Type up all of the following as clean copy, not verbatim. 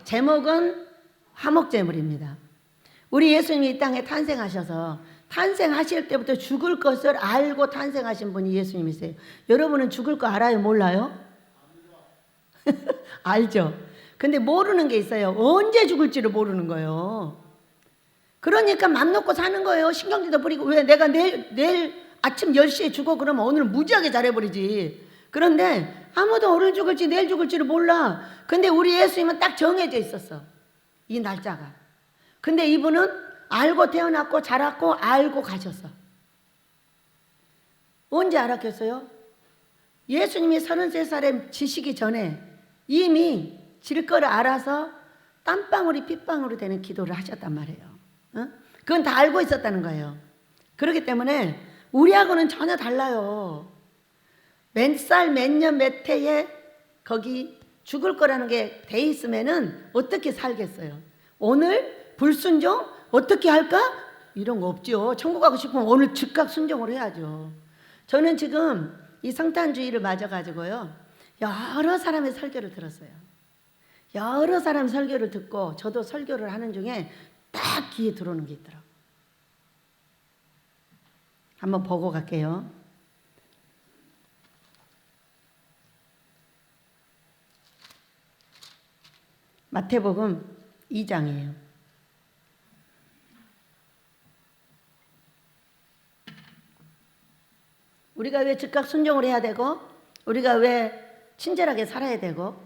제목은 화목제물입니다. 우리 예수님이 이 땅에 탄생하셔서 탄생하실 때부터 죽을 것을 알고 탄생하신 분이 예수님이세요. 여러분은 죽을 거 알아요? 몰라요? 알죠? 근데 모르는 게 있어요. 언제 죽을지를 모르는 거예요. 그러니까 맘 놓고 사는 거예요. 신경질도 부리고. 왜 내가 내일 아침 10시에 죽어 그러면 오늘 무지하게 잘해버리지. 그런데 아무도 오늘 죽을지 내일 죽을지를 몰라. 근데 우리 예수님은 딱 정해져 있었어, 이 날짜가. 근데 이분은 알고 태어났고 자랐고 알고 가셨어. 언제 알았겠어요? 예수님이 33살에 지시기 전에 이미 질 거를 알아서 땀방울이 핏방울이 되는 기도를 하셨단 말이에요. 그건 다 알고 있었다는 거예요. 그렇기 때문에 우리하고는 전혀 달라요. 몇 살, 몇 년, 몇 해에 거기 죽을 거라는 게 돼 있으면은 어떻게 살겠어요? 오늘 불순종 어떻게 할까? 이런 거 없죠. 천국 가고 싶으면 오늘 즉각 순종을 해야죠. 저는 지금 이 성탄주의를 맞아가지고요, 여러 사람의 설교를 들었어요. 여러 사람 설교를 듣고 저도 설교를 하는 중에 딱 귀에 들어오는 게 있더라고요. 한번 보고 갈게요. 마태복음 2장이에요. 우리가 왜 즉각 순종을 해야 되고, 우리가 왜 친절하게 살아야 되고,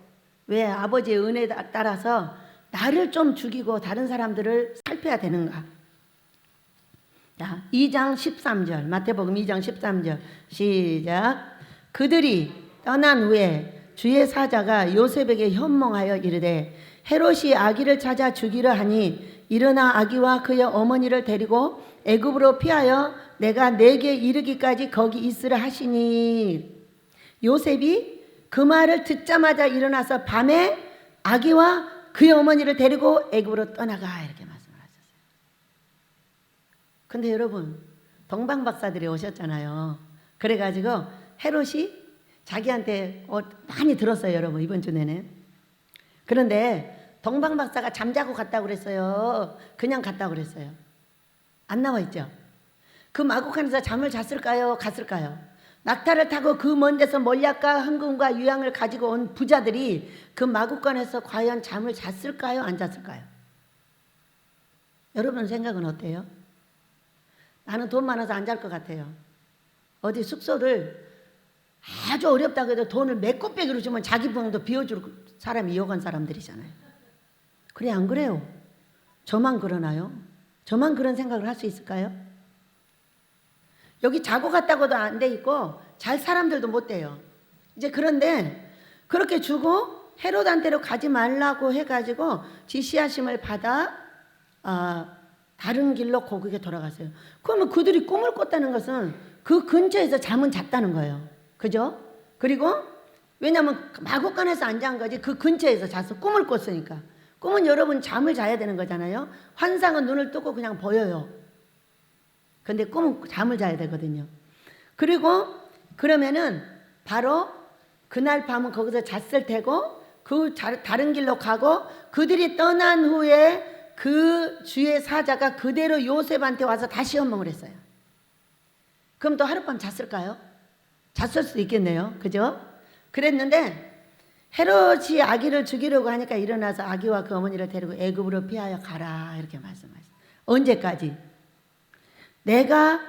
왜 아버지의 은혜에 따라서 나를 좀 죽이고 다른 사람들을 살펴야 되는가? 자, 2장 13절, 마태복음 2장 13절 시작. 그들이 떠난 후에 주의 사자가 요셉에게 현몽하여 이르되 헤롯이 아기를 찾아 죽이려 하니 일어나 아기와 그의 어머니를 데리고 애굽으로 피하여 내가 내게 이르기까지 거기 있으라 하시니, 요셉이 그 말을 듣자마자 일어나서 밤에 아기와 그의 어머니를 데리고 애굽으로 떠나가, 이렇게 말씀을 하셨어요. 근데 여러분, 동방박사들이 오셨잖아요. 그래가지고 헤롯이 자기한테 많이 들었어요, 여러분, 이번 주 내내. 그런데 동방박사가 잠자고 갔다고 그랬어요? 그냥 갔다고 그랬어요? 안 나와 있죠? 그 마곡간에서 잠을 잤을까요? 갔을까요? 낙타를 타고 그 먼 데서 몰약과 흥금과 유향을 가지고 온 부자들이 그 마곡간에서 과연 잠을 잤을까요? 안 잤을까요? 여러분 생각은 어때요? 나는 돈 많아서 안 잘 것 같아요. 어디 숙소를 아주 어렵다고 해도 돈을 몇 곱빼기로 주면 자기 병도 비워줄 사람이 이어간 사람들이잖아요. 그래, 안 그래요? 저만 그러나요? 저만 그런 생각을 할 수 있을까요? 여기 자고 갔다고도 안 돼 있고 잘 사람들도 못 돼요. 이제 그런데 그렇게 주고 헤롯한테로 가지 말라고 해가지고 지시하심을 받아 다른 길로 고국에 돌아갔어요. 그러면 그들이 꿈을 꿨다는 것은 그 근처에서 잠은 잤다는 거예요. 그죠? 그리고 왜냐하면 마곡간에서 안 잔 거지, 그 근처에서 자서 꿈을 꿨으니까. 꿈은 여러분 잠을 자야 되는 거잖아요. 환상은 눈을 뜨고 그냥 보여요. 근데 꿈은 잠을 자야 되거든요. 그리고 그러면은 바로 그날 밤은 거기서 잤을 테고 그 다른 길로 가고, 그들이 떠난 후에 그 주의 사자가 그대로 요셉한테 와서 다시 현몽을 했어요. 그럼 또 하룻밤 잤을까요? 잤을 수도 있겠네요. 그죠? 그랬는데 헤롯이 아기를 죽이려고 하니까 일어나서 아기와 그 어머니를 데리고 애굽으로 피하여 가라, 이렇게 말씀하셨어요. 언제까지? 내가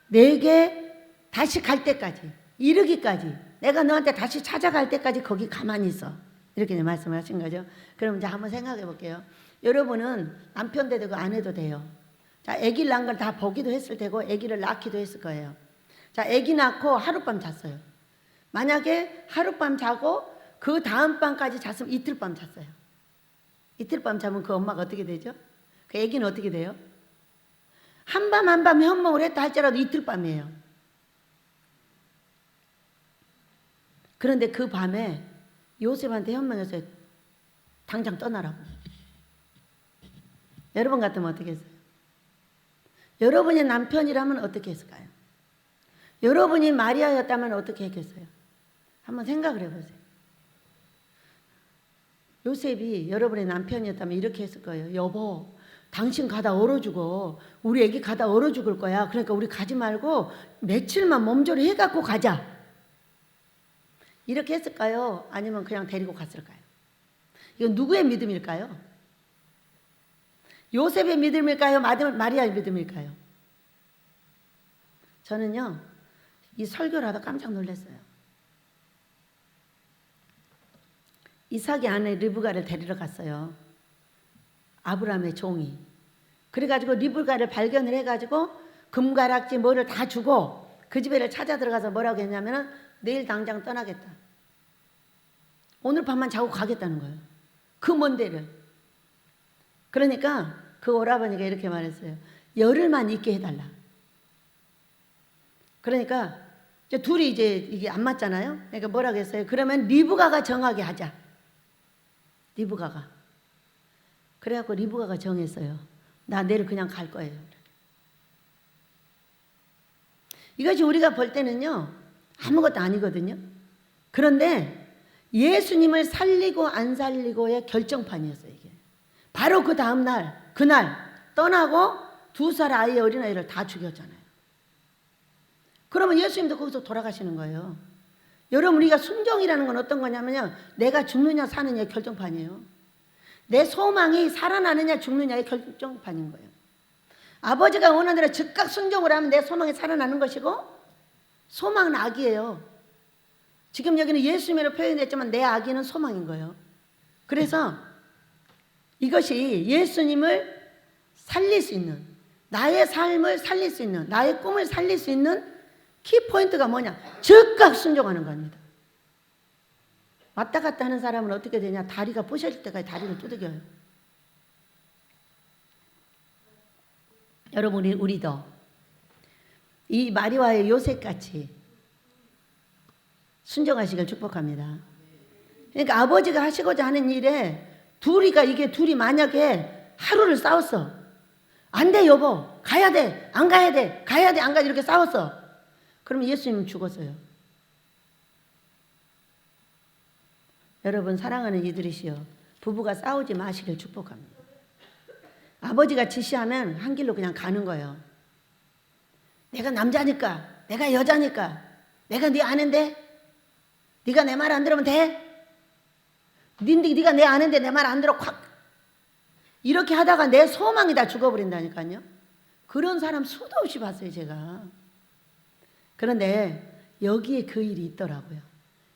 내게 다시 갈 때까지, 이르기까지, 내가 너한테 다시 찾아갈 때까지 거기 가만히 있어, 이렇게 말씀하신 거죠. 그럼 이제 한번 생각해 볼게요. 여러분은 남편도 되고 안 해도 돼요. 자, 아기를 낳은 걸 다 보기도 했을 테고 아기를 낳기도 했을 거예요. 자, 아기 낳고 하룻밤 잤어요. 만약에 하룻밤 자고 그 다음 밤까지 잤으면 이틀 밤 잤어요. 이틀 밤 자면 그 엄마가 어떻게 되죠? 그 아기는 어떻게 돼요? 한밤 한밤 현몽을 했다 할지라도 이틀 밤이에요. 그런데 그 밤에 요셉한테 현몽해서 당장 떠나라고. 여러분 같으면 어떻게 했어요? 여러분이 남편이라면 어떻게 했을까요? 여러분이 마리아였다면 어떻게 했겠어요? 한번 생각을 해보세요. 요셉이 여러분의 남편이었다면 이렇게 했을 거예요. 여보, 당신 가다 얼어 죽어. 우리 애기 가다 얼어 죽을 거야. 그러니까 우리 가지 말고 며칠만 몸조리 해갖고 가자. 이렇게 했을까요? 아니면 그냥 데리고 갔을까요? 이건 누구의 믿음일까요? 요셉의 믿음일까요? 마리아의 믿음일까요? 저는요, 이 설교를 하다 깜짝 놀랐어요. 이삭의 아내 리브가를 데리러 갔어요. 아브라함의 종이. 그래가지고 리브가를 발견을 해가지고 금가락지 뭐를 다 주고 그 집에를 찾아 들어가서 뭐라고 했냐면은 내일 당장 떠나겠다. 오늘 밤만 자고 가겠다는 거예요. 그 먼 데를. 그러니까 그 오라버니가 이렇게 말했어요. 열흘만 있게 해달라. 그러니까 이제 둘이 이제 이게 안 맞잖아요. 그러니까 뭐라고 했어요? 그러면 리브가가 정하게 하자. 리브가가. 그래갖고 리브가가 정했어요. 나 내일 그냥 갈 거예요. 이것이 우리가 볼 때는요, 아무것도 아니거든요. 그런데 예수님을 살리고 안 살리고의 결정판이었어요, 이게. 바로 그 다음날, 그날 떠나고 2살 아이의 어린아이를 다 죽였잖아요. 그러면 예수님도 거기서 돌아가시는 거예요. 여러분, 우리가 순종이라는 건 어떤 거냐면요, 내가 죽느냐 사느냐의 결정판이에요. 내 소망이 살아나느냐 죽느냐의 결정판인 거예요. 아버지가 원하는 대로 즉각 순종을 하면 내 소망이 살아나는 것이고, 소망은 악이에요. 지금 여기는 예수님으로 표현했지만 내 악의는 소망인 거예요. 그래서 이것이 예수님을 살릴 수 있는, 나의 삶을 살릴 수 있는, 나의 꿈을 살릴 수 있는 키포인트가 뭐냐? 즉각 순종하는 겁니다. 왔다 갔다 하는 사람은 어떻게 되냐? 다리가 부셔질 때까지 다리를 두들겨요. 여러분, 우리도 이 마리아의 요셉같이 순종하시길 축복합니다. 그러니까 아버지가 하시고자 하는 일에 이게 둘이 만약에 하루를 싸웠어. 안 돼, 여보. 가야 돼. 안 가야 돼. 가야 돼. 안 가야 돼. 이렇게 싸웠어. 그러면 예수님은 죽었어요. 여러분, 사랑하는 이들이시여, 부부가 싸우지 마시길 축복합니다. 아버지가 지시하면 한 길로 그냥 가는 거예요. 내가 남자니까, 내가 여자니까, 내가 네 아는데, 네가 내 말 안 들으면 돼? 네가 내 아는데 내 말 안 들어, 콱! 이렇게 하다가 내 소망이 다 죽어버린다니까요. 그런 사람 수도 없이 봤어요, 제가. 그런데 여기에 그 일이 있더라고요.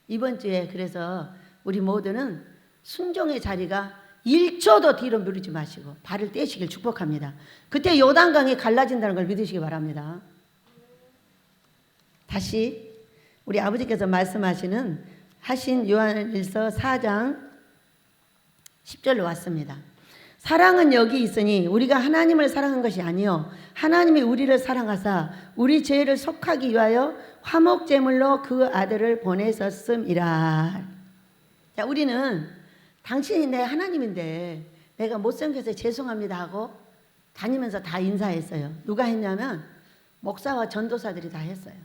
이번 주에 그래서 우리 모두는 순종의 자리가 1초도 뒤로 미루지 마시고 발을 떼시길 축복합니다. 그때 요단강이 갈라진다는 걸 믿으시기 바랍니다. 다시 우리 아버지께서 하신 요한일서 4장 10절로 왔습니다. 사랑은 여기 있으니 우리가 하나님을 사랑한 것이 아니요 하나님이 우리를 사랑하사 우리 죄를 속하기 위하여 화목제물로 그 아들을 보내셨음이라. 자, 우리는 당신이 내 하나님인데 내가 못생겨서 죄송합니다 하고 다니면서 다 인사했어요. 누가 했냐면 목사와 전도사들이 다 했어요.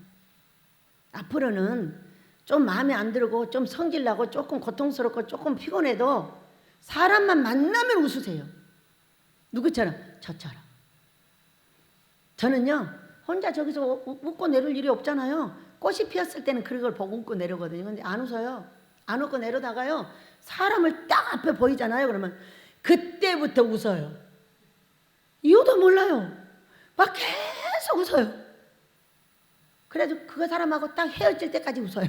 앞으로는 좀 마음에 안 들고 좀 성질나고 조금 고통스럽고 조금 피곤해도 사람만 만나면 웃으세요. 누구처럼? 저처럼. 저는요, 혼자 저기서 웃고 내릴 일이 없잖아요. 꽃이 피었을 때는 그걸 보고 웃고 내려거든요. 근데 안 웃어요. 안 웃고 내려다가요, 사람을 딱 앞에 보이잖아요. 그러면 그때부터 웃어요. 이유도 몰라요. 막 계속 웃어요. 그래도 그 사람하고 딱 헤어질 때까지 웃어요.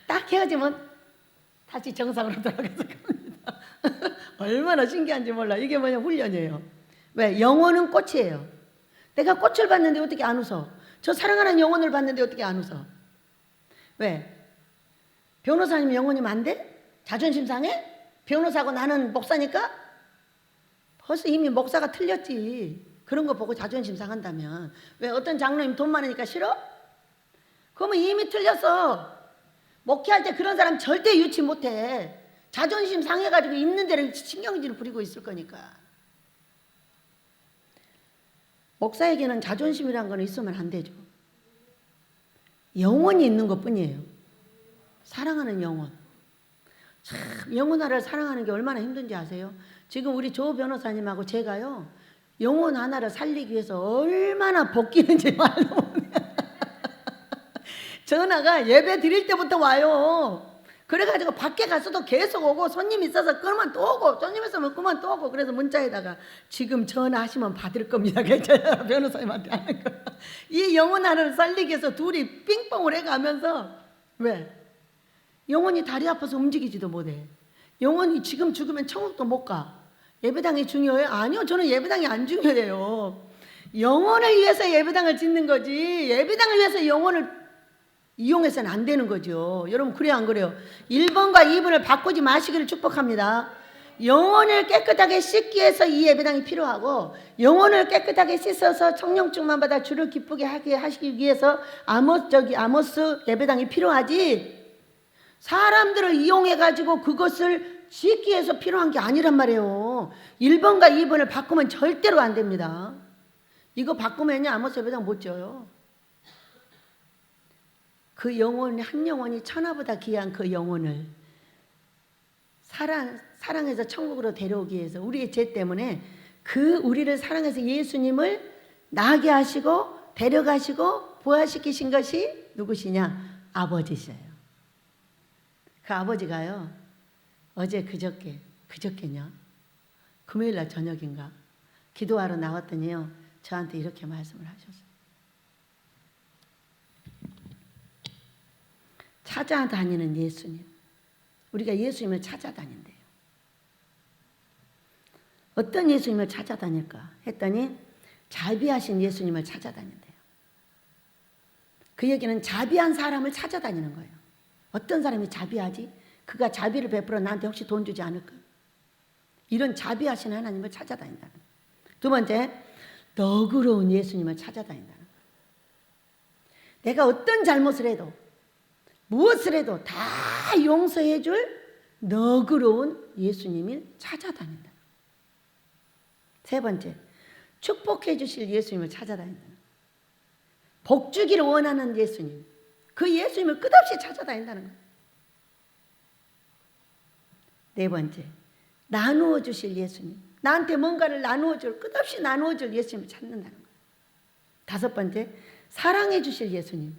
딱 헤어지면 다시 정상으로 돌아가서 갑니다. 얼마나 신기한지 몰라. 이게 뭐냐, 훈련이에요. 왜? 영혼은 꽃이에요. 내가 꽃을 봤는데 어떻게 안 웃어? 저 사랑하는 영혼을 봤는데 어떻게 안 웃어? 왜? 변호사님 영혼이면 안 돼? 자존심 상해? 변호사고 나는 목사니까? 벌써 이미 목사가 틀렸지. 그런 거 보고 자존심 상한다면. 왜? 어떤 장로님 돈 많으니까 싫어? 그러면 이미 틀렸어. 목회할 때 그런 사람 절대 유치 못해. 자존심 상해가지고 있는 대로 신경질을 부리고 있을 거니까. 목사에게는 자존심이라는 건 있으면 안 되죠. 영혼이 있는 것 뿐이에요. 사랑하는 영혼. 참 영혼 하나를 사랑하는 게 얼마나 힘든지 아세요? 지금 우리 조 변호사님하고 제가요, 영혼 하나를 살리기 위해서 얼마나 벗기는지 말로 전화가 예배 드릴 때부터 와요. 그래가지고 밖에 가서도 계속 오고, 손님 있어서 끄면 또 오고, 손님 있으면 끄면 또 오고. 그래서 문자에다가 지금 전화하시면 받을 겁니다. 그랬잖아요. 변호사님한테 하는 거. 이 영혼 하나를 살리기 위해서 둘이 빙봉을 해가면서, 왜? 영혼이 다리 아파서 움직이지도 못해. 영혼이 지금 죽으면 천국도 못 가. 예배당이 중요해요? 아니요, 저는 예배당이 안 중요해요. 영혼을 위해서 예배당을 짓는 거지, 예배당을 위해서 영혼을 이용해서는 안 되는 거죠. 여러분, 그래요 안 그래요? 1번과 2번을 바꾸지 마시기를 축복합니다. 영혼을 깨끗하게 씻기 위해서 이 예배당이 필요하고, 영혼을 깨끗하게 씻어서 청령증만 받아 주를 기쁘게 하게 하시기 위해서 아모스 예배당이 필요하지, 사람들을 이용해가지고 그것을 씻기 위해서 필요한 게 아니란 말이에요. 1번과 2번을 바꾸면 절대로 안 됩니다. 이거 바꾸면요, 아모스 예배당 못 지어요. 그 영혼, 한 영혼이 천하보다 귀한 그 영혼을 사랑해서 천국으로 데려오기 위해서, 우리의 죄 때문에 그 우리를 사랑해서 예수님을 나게 하시고 데려가시고 부활시키신 것이 누구시냐? 아버지셔요. 그 아버지가요, 어제 그저께냐? 금요일날 저녁인가? 기도하러 나왔더니요, 저한테 이렇게 말씀을 하셨어요. 찾아다니는 예수님. 우리가 예수님을 찾아다닌대요. 어떤 예수님을 찾아다닐까 했더니 자비하신 예수님을 찾아다닌대요. 그 얘기는 자비한 사람을 찾아다니는 거예요. 어떤 사람이 자비하지? 그가 자비를 베풀어 나한테 혹시 돈 주지 않을까? 이런 자비하신 하나님을 찾아다닌다는 거예요. 두 번째, 너그러운 예수님을 찾아다닌다는 거예요. 내가 어떤 잘못을 해도, 무엇을 해도 다 용서해 줄 너그러운 예수님을 찾아다닌다. 세 번째, 축복해 주실 예수님을 찾아다닌다. 복 주기를 원하는 예수님, 그 예수님을 끝없이 찾아다닌다는 거예요. 네 번째, 나누어 주실 예수님, 나한테 뭔가를 나누어 줄, 끝없이 나누어 줄 예수님을 찾는다는 거예요. 다섯 번째, 사랑해 주실 예수님,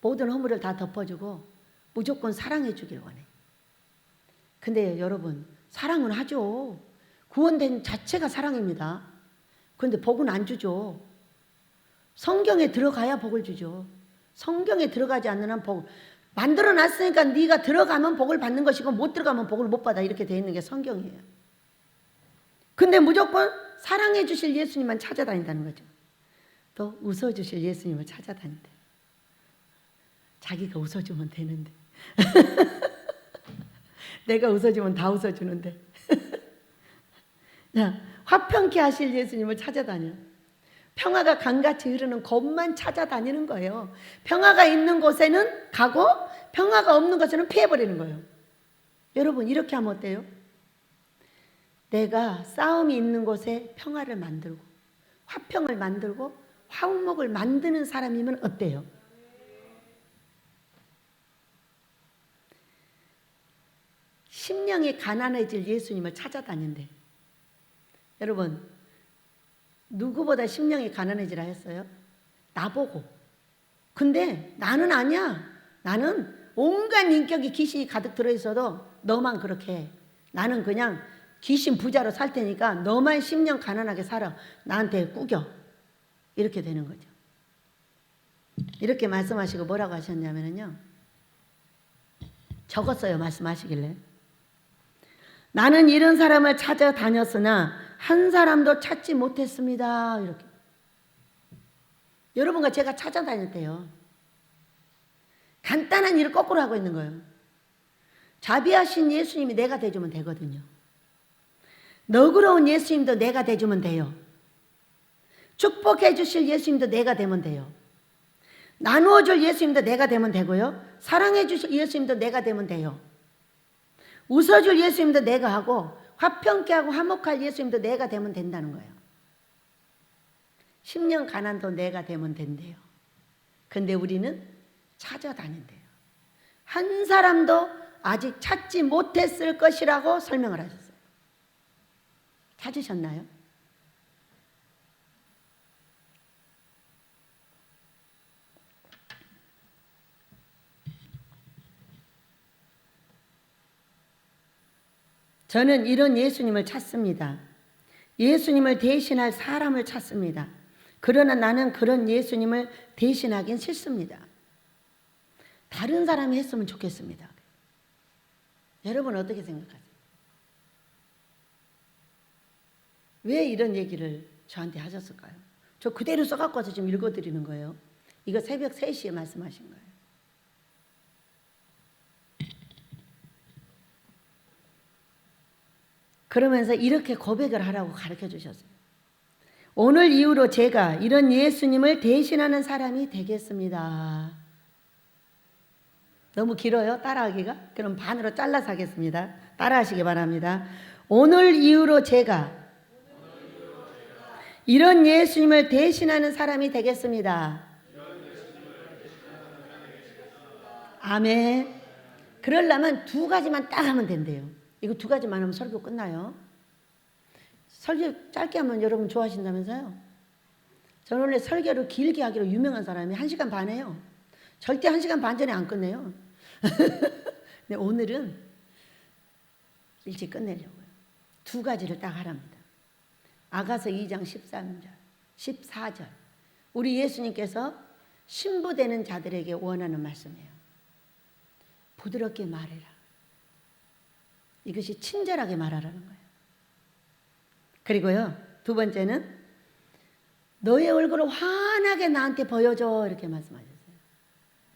모든 허물을 다 덮어주고 무조건 사랑해 주길 원해. 근데 여러분, 사랑은 하죠. 구원된 자체가 사랑입니다. 그런데 복은 안 주죠. 성경에 들어가야 복을 주죠. 성경에 들어가지 않는 한 복, 만들어 놨으니까 네가 들어가면 복을 받는 것이고 못 들어가면 복을 못 받아, 이렇게 되어 있는 게 성경이에요. 근데 무조건 사랑해 주실 예수님만 찾아다닌다는 거죠. 또 웃어주실 예수님을 찾아다닌다. 자기가 웃어주면 되는데 내가 웃어주면 다 웃어주는데 화평케 하실 예수님을 찾아다녀. 평화가 강같이 흐르는 곳만 찾아다니는 거예요. 평화가 있는 곳에는 가고 평화가 없는 곳에는 피해버리는 거예요. 여러분, 이렇게 하면 어때요? 내가 싸움이 있는 곳에 평화를 만들고 화평을 만들고 화목을 만드는 사람이면 어때요? 심령이 가난해질 예수님을 찾아다닌대. 여러분, 누구보다 심령이 가난해지라 했어요? 나보고. 근데 나는 아니야. 나는 온갖 인격이 귀신이 가득 들어있어도 너만 그렇게 해. 나는 그냥 귀신 부자로 살 테니까 너만 심령 가난하게 살아. 나한테 꾸겨. 이렇게 되는 거죠. 이렇게 말씀하시고 뭐라고 하셨냐면요, 적었어요. 말씀하시길래. 나는 이런 사람을 찾아다녔으나 한 사람도 찾지 못했습니다. 이렇게. 여러분과 제가 찾아다녔대요. 간단한 일을 거꾸로 하고 있는 거예요. 자비하신 예수님이 내가 돼주면 되거든요. 너그러운 예수님도 내가 돼주면 돼요. 축복해 주실 예수님도 내가 되면 돼요. 나누어 줄 예수님도 내가 되면 되고요. 사랑해 주실 예수님도 내가 되면 돼요. 웃어줄 예수님도 내가 하고 화평케 하고 화목할 예수님도 내가 되면 된다는 거예요. 심령 가난도 내가 되면 된대요. 근데 우리는 찾아다닌대요. 한 사람도 아직 찾지 못했을 것이라고 설명을 하셨어요. 찾으셨나요? 저는 이런 예수님을 찾습니다. 예수님을 대신할 사람을 찾습니다. 그러나 나는 그런 예수님을 대신하긴 싫습니다. 다른 사람이 했으면 좋겠습니다. 여러분 어떻게 생각하세요? 왜 이런 얘기를 저한테 하셨을까요? 저 그대로 써갖고 와서 지금 읽어드리는 거예요. 이거 새벽 3시에 말씀하신 거예요. 그러면서 이렇게 고백을 하라고 가르쳐 주셨어요. 오늘 이후로 제가 이런 예수님을 대신하는 사람이 되겠습니다. 너무 길어요? 따라하기가? 그럼 반으로 잘라서 하겠습니다. 따라하시기 바랍니다. 오늘 이후로 제가 이런 예수님을 대신하는 사람이 되겠습니다. 아멘. 그러려면 2가지만 딱 하면 된대요. 이거 2가지만 하면 설교 끝나요. 설교 짧게 하면 여러분 좋아하신다면서요? 저는 원래 설교를 길게 하기로 유명한 사람이 1시간 반이에요. 절대 1시간 반 전에 안 끝내요. 근데 오늘은 일찍 끝내려고요. 2가지를 딱 하랍니다. 아가서 2장 13절, 14절. 우리 예수님께서 신부되는 자들에게 원하는 말씀이에요. 부드럽게 말해라. 이것이 친절하게 말하라는 거예요. 그리고요, 2번째는 너의 얼굴을 환하게 나한테 보여줘 이렇게 말씀하셨어요.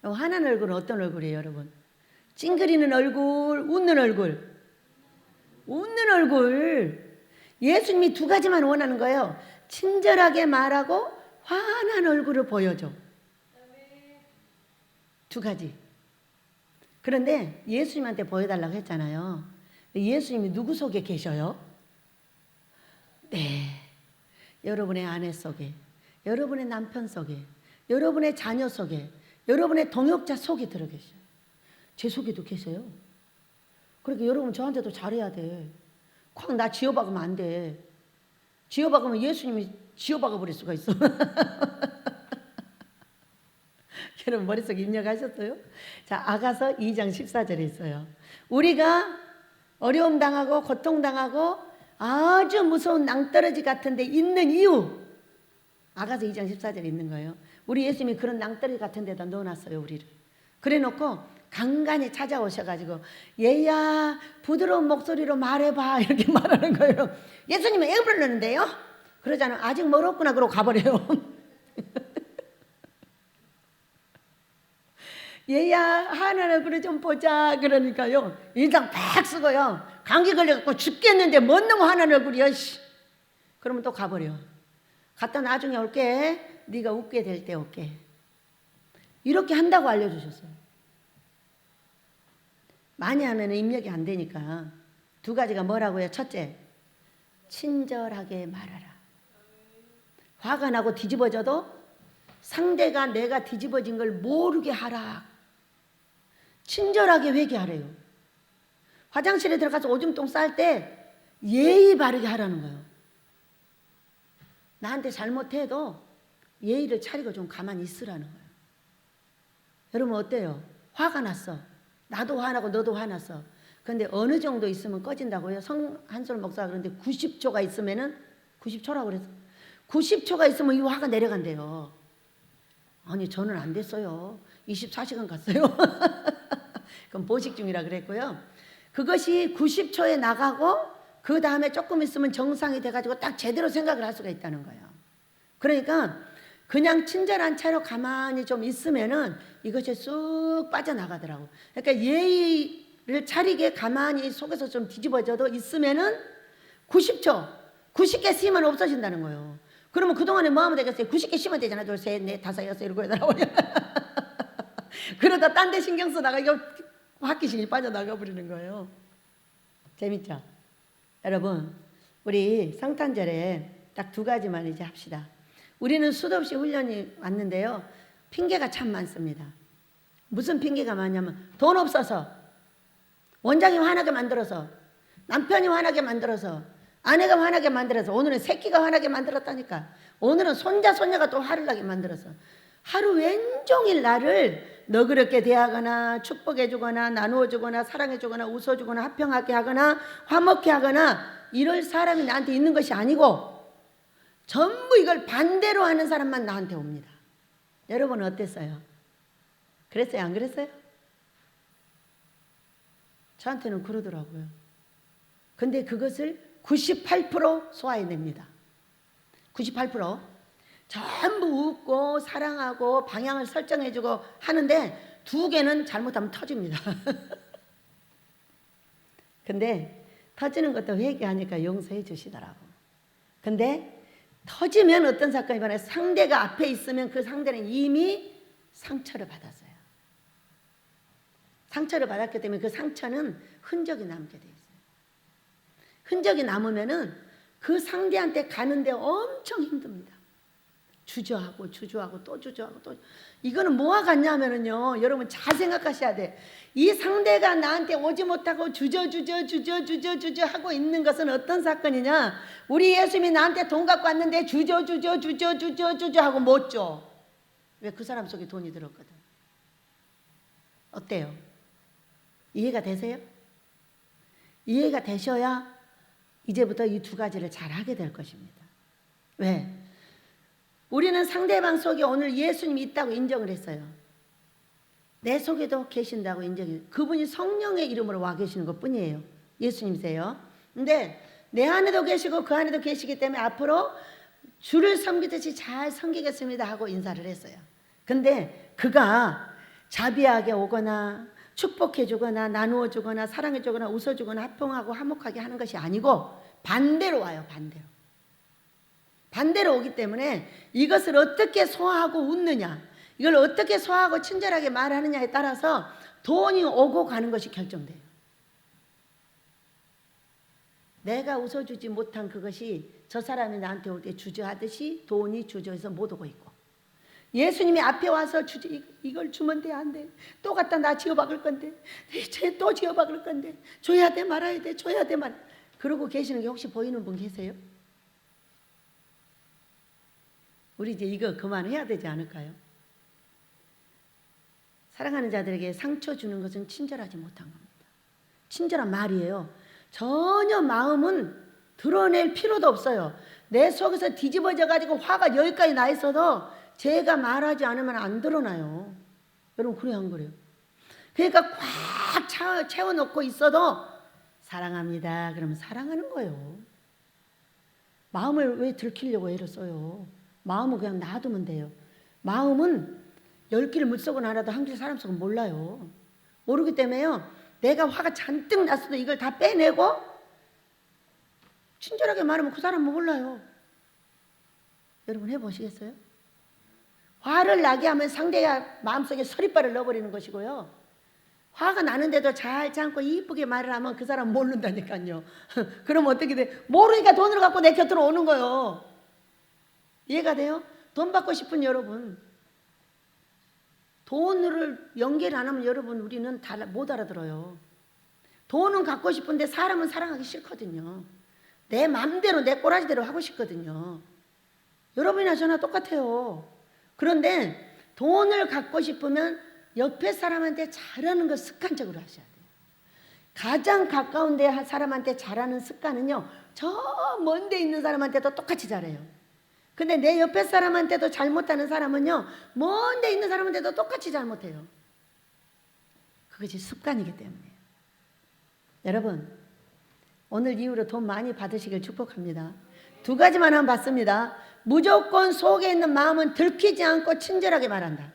환한 얼굴은 어떤 얼굴이에요, 여러분? 찡그리는 얼굴, 웃는 얼굴. 웃는 얼굴. 예수님이 2가지만 원하는 거예요. 친절하게 말하고 환한 얼굴을 보여줘. 2가지. 그런데 예수님한테 보여달라고 했잖아요. 예수님이 누구 속에 계셔요? 네. 여러분의 아내 속에, 여러분의 남편 속에, 여러분의 자녀 속에, 여러분의 동역자 속에 들어 계셔요. 제 속에도 계세요. 그러니까 여러분 저한테도 잘해야 돼. 콱 나 지어박으면 안 돼. 지어박으면 예수님이 지어박아 버릴 수가 있어. 여러분 머릿속에 입력하셨어요? 자, 아가서 2장 14절에 있어요. 우리가 어려움 당하고 고통 당하고 아주 무서운 낭떠러지 같은데 있는 이유. 아가서 2장 14절에 있는 거예요. 우리 예수님이 그런 낭떠러지 같은 데다 넣어놨어요, 우리를. 그래 놓고 간간히 찾아오셔가지고 얘야 부드러운 목소리로 말해봐 이렇게 말하는 거예요. 예수님은 애 부르는데요? 그러잖아요. 아직 멀었구나 그러고 가버려요. 얘야 하는 얼굴을 좀 보자 그러니까요. 인상 팍 쓰고요. 감기 걸려갖고 죽겠는데 뭔 놈 하는 얼굴이야. 그러면 또 가버려. 갔다 나중에 올게. 네가 웃게 될 때 올게. 이렇게 한다고 알려주셨어요. 많이 하면 입력이 안 되니까 2가지가 뭐라고요? 첫째, 친절하게 말하라. 화가 나고 뒤집어져도 상대가 내가 뒤집어진 걸 모르게 하라. 친절하게 회개하래요. 화장실에 들어가서 오줌통 쌀 때 예의 바르게 하라는 거예요. 나한테 잘못해도 예의를 차리고 좀 가만히 있으라는 거예요. 여러분 어때요? 화가 났어. 나도 화나고 너도 화났어. 그런데 어느 정도 있으면 꺼진다고요? 한솔 목사가 그런데 90초가 있으면은 90초라고 그랬어. 90초가 있으면 이 화가 내려간대요. 아니 저는 안 됐어요. 24시간 갔어요. 그럼 보식 중이라 그랬고요. 그것이 90초에 나가고 그 다음에 조금 있으면 정상이 돼가지고 딱 제대로 생각을 할 수가 있다는 거예요. 그러니까 그냥 친절한 채로 가만히 좀 있으면은 이것이 쑥 빠져나가더라고. 그러니까 예의를 차리게 가만히 속에서 좀 뒤집어져도 있으면은 90초, 90개 쓰면 없어진다는 거예요. 그러면 그동안에 뭐 하면 되겠어요? 90개 쓰면 되잖아. 둘, 셋, 넷, 다섯, 여섯, 일곱, 여덟, 아홉. 그러다 딴 데 신경 쓰다가 이거 화기신이 빠져나가 버리는 거예요. 재밌죠? 여러분, 우리 성탄절에 딱 2가지만 이제 합시다. 우리는 수도 없이 훈련이 왔는데요. 핑계가 참 많습니다. 무슨 핑계가 많냐면 돈 없어서, 원장이 화나게 만들어서, 남편이 화나게 만들어서, 아내가 화나게 만들어서, 오늘은 새끼가 화나게 만들었다니까. 오늘은 손자가 또 화를 나게 만들어서 하루 왼종일 나를 너그럽게 대하거나 축복해주거나 나누어주거나 사랑해주거나 웃어주거나 화평하게 하거나 화목해 하거나 이럴 사람이 나한테 있는 것이 아니고 전부 이걸 반대로 하는 사람만 나한테 옵니다. 여러분은 어땠어요? 그랬어요? 안 그랬어요? 저한테는 그러더라고요. 근데 그것을 98% 소화해냅니다. 98%. 전부 웃고 사랑하고 방향을 설정해주고 하는데 2개는 잘못하면 터집니다. 근데 터지는 것도 회개하니까 용서해 주시더라고. 근데 터지면 어떤 사건이 일어나요? 상대가 앞에 있으면 그 상대는 이미 상처를 받았어요. 상처를 받았기 때문에 그 상처는 흔적이 남게 돼 있어요. 흔적이 남으면은 그 상대한테 가는데 엄청 힘듭니다. 주저하고 또 주저하고 또. 이거는 뭐와 같냐면은요, 여러분 잘 생각하셔야 돼. 이 상대가 나한테 오지 못하고 주저 하고 있는 것은 어떤 사건이냐? 우리 예수님이 나한테 돈 갖고 왔는데 주저 하고 못 줘. 왜? 그 사람 속에 돈이 들었거든. 어때요? 이해가 되세요? 이해가 되셔야 이제부터 이 2가지를 잘 하게 될 것입니다. 왜? 우리는 상대방 속에 오늘 예수님이 있다고 인정을 했어요. 내 속에도 계신다고 인정해요. 그분이 성령의 이름으로 와 계시는 것 뿐이에요. 예수님이세요. 근데 내 안에도 계시고 그 안에도 계시기 때문에 앞으로 주를 섬기듯이 잘 섬기겠습니다 하고 인사를 했어요. 근데 그가 자비하게 오거나 축복해주거나 나누어주거나 사랑해주거나 웃어주거나 화평하고 화목하게 하는 것이 아니고 반대로 와요. 반대로 오기 때문에 이것을 어떻게 소화하고 웃느냐, 이걸 어떻게 소화하고 친절하게 말하느냐에 따라서 돈이 오고 가는 것이 결정돼요. 내가 웃어주지 못한 그것이 저 사람이 나한테 올 때 주저하듯이 돈이 주저해서 못 오고 있고, 예수님이 앞에 와서 이걸 주면 돼, 안 돼? 또 갖다 나 지어박을 건데, 쟤 또 지어박을 건데, 줘야 돼 말아야 돼, 줘야 돼 말. 그러고 계시는 게 혹시 보이는 분 계세요? 우리 이제 이거 그만해야 되지 않을까요? 사랑하는 자들에게 상처 주는 것은 친절하지 못한 겁니다. 친절한 말이에요. 전혀 마음은 드러낼 필요도 없어요. 내 속에서 뒤집어져 가지고 화가 여기까지 나 있어도 제가 말하지 않으면 안 드러나요. 여러분 그래요, 안 그래요? 그러니까 꽉 채워놓고 있어도 사랑합니다 그러면 사랑하는 거예요. 마음을 왜 들키려고 애를 써요? 마음은 그냥 놔두면 돼요. 마음은 10개를 물속은 알아도 1개 사람 속은 몰라요. 모르기 때문에요, 내가 화가 잔뜩 났어도 이걸 다 빼내고 친절하게 말하면 그 사람은 몰라요. 여러분 해보시겠어요? 화를 나게 하면 상대가 마음속에 서리발을 넣어버리는 것이고요, 화가 나는데도 잘 참고 이쁘게 말을 하면 그 사람은 모른다니까요. 그럼 어떻게 돼? 모르니까 돈을 갖고 내 곁으로 오는 거예요. 이해가 돼요? 돈 받고 싶은 여러분, 돈을 연계를 안 하면 여러분 우리는 다 못 알아들어요. 돈은 갖고 싶은데 사람은 사랑하기 싫거든요. 내 맘대로 내 꼬라지대로 하고 싶거든요. 여러분이나 저나 똑같아요. 그런데 돈을 갖고 싶으면 옆에 사람한테 잘하는 거 습관적으로 하셔야 돼요. 가장 가까운 데 사람한테 잘하는 습관은요, 저 먼 데 있는 사람한테도 똑같이 잘해요. 근데 내 옆에 사람한테도 잘못하는 사람은요, 먼 데 있는 사람한테도 똑같이 잘못해요. 그것이 습관이기 때문이에요. 여러분, 오늘 이후로 돈 많이 받으시길 축복합니다. 2가지만 하면 받습니다. 무조건 속에 있는 마음은 들키지 않고 친절하게 말한다.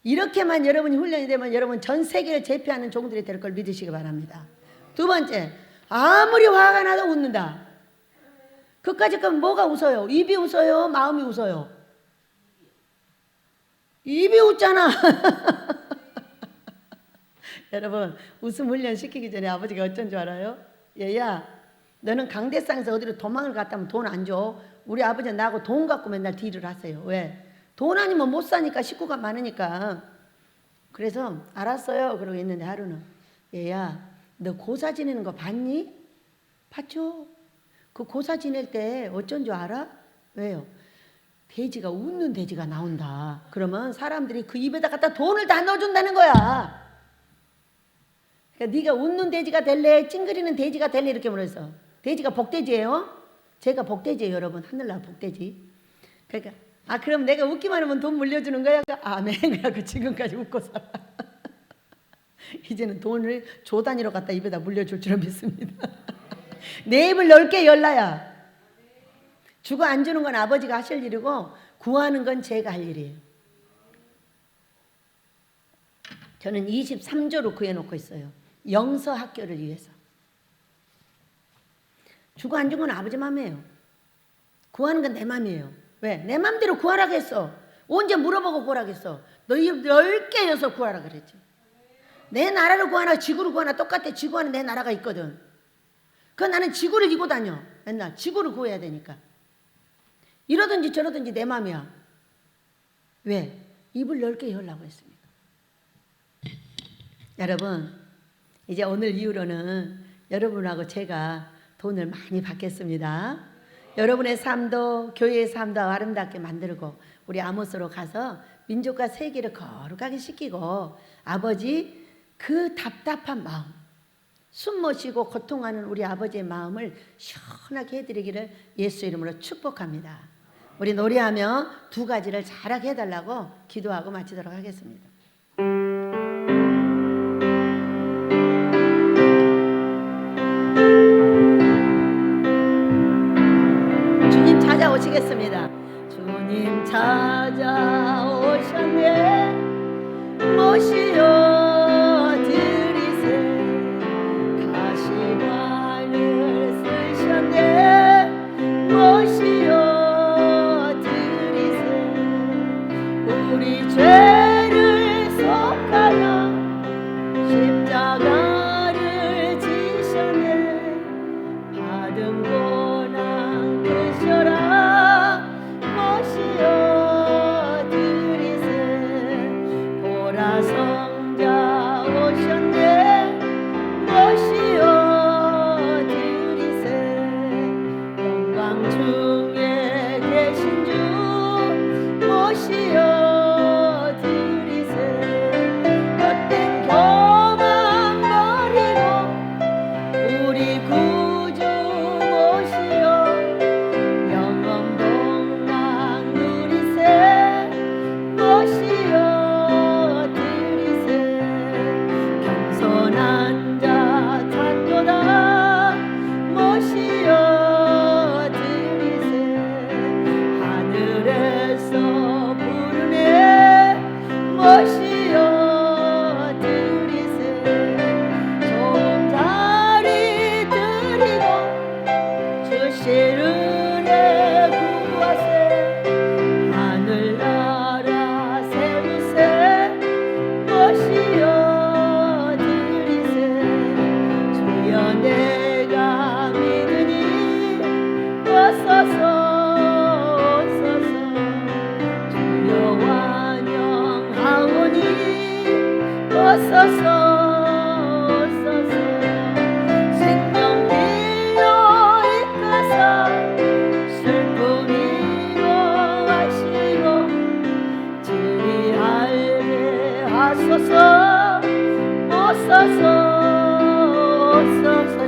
이렇게만 여러분이 훈련이 되면 여러분 전 세계를 제패하는 종들이 될 걸 믿으시기 바랍니다. 2번째, 아무리 화가 나도 웃는다. 그까짓 건 뭐가 웃어요? 입이 웃어요? 마음이 웃어요? 입이 웃잖아. 여러분, 웃음 훈련 시키기 전에 아버지가 어쩐 줄 알아요? 얘야, 너는 강대상에서 어디로 도망을 갔다면 돈 안 줘. 우리 아버지는 나하고 돈 갖고 맨날 딜을 하세요. 왜? 돈 아니면 못 사니까, 식구가 많으니까. 그래서 알았어요 그러고 있는데 하루는, 얘야 너 고사 지내는 거 봤니? 봤죠? 그 고사 지낼 때 어쩐 줄 알아? 왜요? 돼지가 웃는 돼지가 나온다. 그러면 사람들이 그 입에다 갖다 돈을 다 넣어준다는 거야. 그러니까 네가 웃는 돼지가 될래? 찡그리는 돼지가 될래? 이렇게 물어서. 돼지가 복돼지예요? 제가 복돼지예요, 여러분. 하늘나라 복돼지. 그러니까 그럼 내가 웃기만 하면 돈 물려주는 거야? 아멘. 그래갖고 지금까지 웃고 살아. 이제는 돈을 조 단위로 갖다 입에다 물려줄 줄은 믿습니다. 내 입을 넓게 열라야. 주고 안 주는 건 아버지가 하실 일이고 구하는 건 제가 할 일이에요. 저는 23조로 구해놓고 있어요. 영서 학교를 위해서. 주고 안 준 건 아버지 맘이에요. 구하는 건 내 맘이에요. 왜? 내 맘대로 구하라고 했어. 언제 물어보고 구하라고 했어. 너 입 넓게 여서 구하라 그랬지. 내 나라를 구하나 지구를 구하나 똑같아. 지구 안에 내 나라가 있거든. 그 나는 지구를 이고 다녀. 맨날 지구를 구해야 되니까. 이러든지 저러든지 내 맘이야. 왜? 입을 넓게 열라고 했습니다. 여러분, 이제 오늘 이후로는 여러분하고 제가 돈을 많이 받겠습니다. 여러분의 삶도 교회의 삶도 아름답게 만들고 우리 아모스로 가서 민족과 세계를 거룩하게 시키고 아버지 그 답답한 마음, 숨 모시고 고통하는 우리 아버지의 마음을 시원하게 해드리기를 예수 이름으로 축복합니다. 우리 노래하며 두 가지를 잘하게 해달라고 기도하고 마치도록 하겠습니다. 주님 찾아오시겠습니다. 주님 찾아오셨네. 모시어 드리세. 가시관을 쓰셨네. 모시어 우리 죄를 속하여 십자가를 지셨네. 받은 고난 드셔라. 모시어 드리세. 보라 성자 오셨네. 모시어 드리세. 영광 중에 계신 주 모시어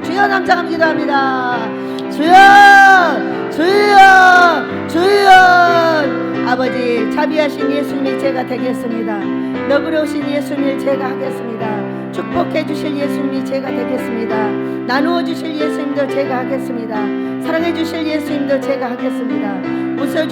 주여 감사함 기도합니다. 주여 주여 주여. 아버지 자비하신 예수님이 제가 되겠습니다. 너그러우신 예수님을 제가 하겠습니다. 축복해 주실 예수님이 제가 되겠습니다. 나누어 주실 예수님도 제가 하겠습니다. 사랑해 주실 예수님도 제가 하겠습니다. 웃어 주실